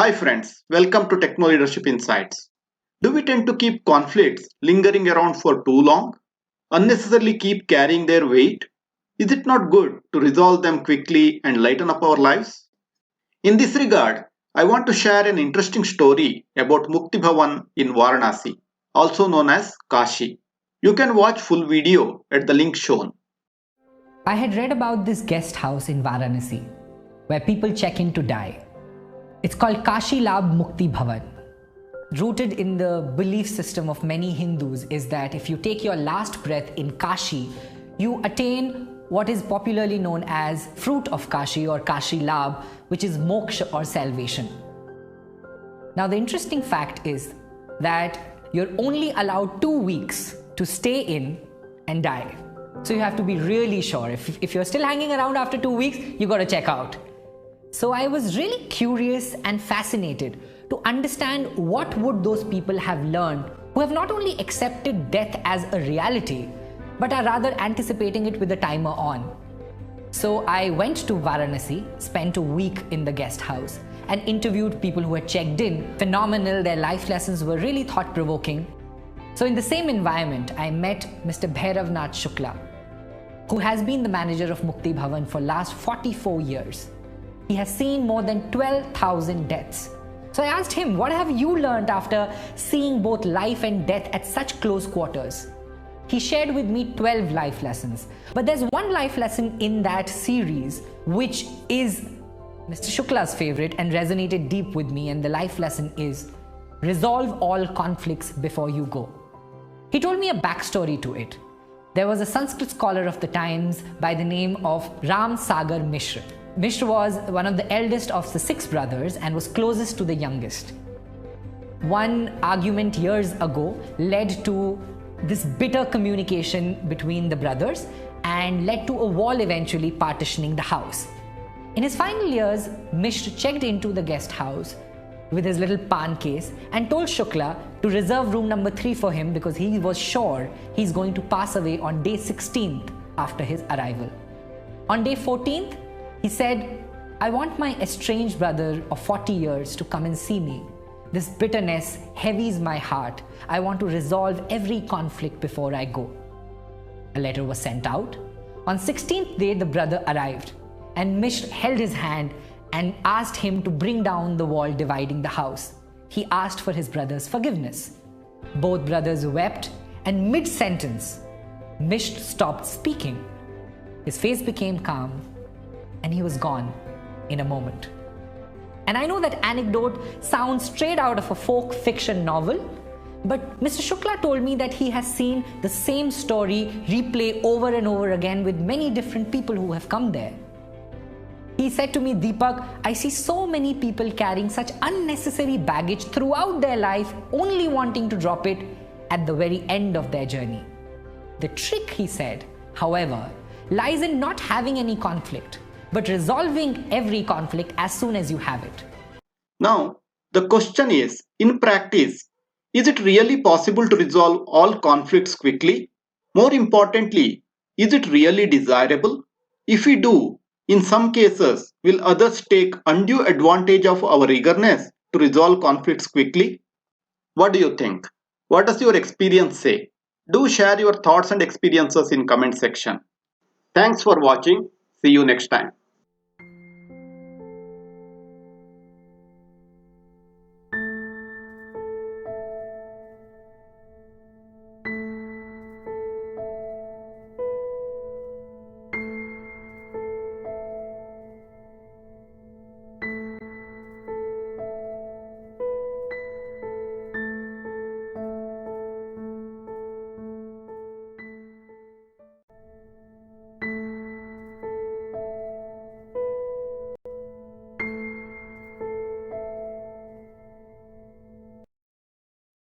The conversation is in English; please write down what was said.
Hi friends, welcome to Techno Leadership Insights. Do we tend to keep conflicts lingering around for too long? Unnecessarily keep carrying their weight? Is it not good to resolve them quickly and lighten up our lives? In this regard, I want to share an interesting story about Mukti Bhavan in Varanasi, also known as Kashi. You can watch full video at the link shown. I had read about this guest house in Varanasi where people check in to die. It's called Kashi Labh Mukthi Bhavan. Rooted in the belief system of many Hindus is that if you take your last breath in Kashi, you attain what is popularly known as fruit of Kashi or Kashi Labh, which is moksha or salvation. Now the interesting fact is that you're only allowed 2 weeks to stay in and die. So you have to be really sure. If you're still hanging around after 2 weeks, you got to check out. So I was really curious and fascinated to understand what would those people have learned who have not only accepted death as a reality, but are rather anticipating it with the timer on. So I went to Varanasi, spent a week in the guest house, and interviewed people who had checked in. Phenomenal, their life lessons were really thought-provoking. So in the same environment, I met Mr. Bhairavnath Shukla, who has been the manager of Mukti Bhavan for last 44 years. He has seen more than 12,000 deaths. So I asked him, what have you learned after seeing both life and death at such close quarters? He shared with me 12 life lessons. But there's one life lesson in that series which is Mr. Shukla's favorite and resonated deep with me, and the life lesson is resolve all conflicts before you go. He told me a backstory to it. There was a Sanskrit scholar of the times by the name of Ram Sagar Mishra. Mishra was one of the eldest of the 6 brothers and was closest to the youngest. One argument years ago led to this bitter communication between the brothers and led to a wall eventually partitioning the house. In his final years, Mishra checked into the guest house with his little pan case and told Shukla to reserve room number 3 for him because he was sure he's going to pass away on day 16th after his arrival. On day 14th, he said, I want my estranged brother of 40 years to come and see me. This bitterness heavies my heart. I want to resolve every conflict before I go. A letter was sent out. On 16th day, the brother arrived and Mishra held his hand and asked him to bring down the wall dividing the house. He asked for his brother's forgiveness. Both brothers wept, and mid-sentence, Mishra stopped speaking. His face became calm, and he was gone in a moment. And I know that anecdote sounds straight out of a folk fiction novel, but Mr. Shukla told me that he has seen the same story replay over and over again with many different people who have come there. He said to me, Deepak, I see so many people carrying such unnecessary baggage throughout their life, only wanting to drop it at the very end of their journey. The trick, he said, however, lies in not having any conflict, but resolving every conflict as soon as you have it. Now, the question is, in practice, is it really possible to resolve all conflicts quickly? More importantly, is it really desirable? If we do, in some cases, will others take undue advantage of our eagerness to resolve conflicts quickly? What do you think? What does your experience say? Do share your thoughts and experiences in comment section. Thanks for watching. See you next time.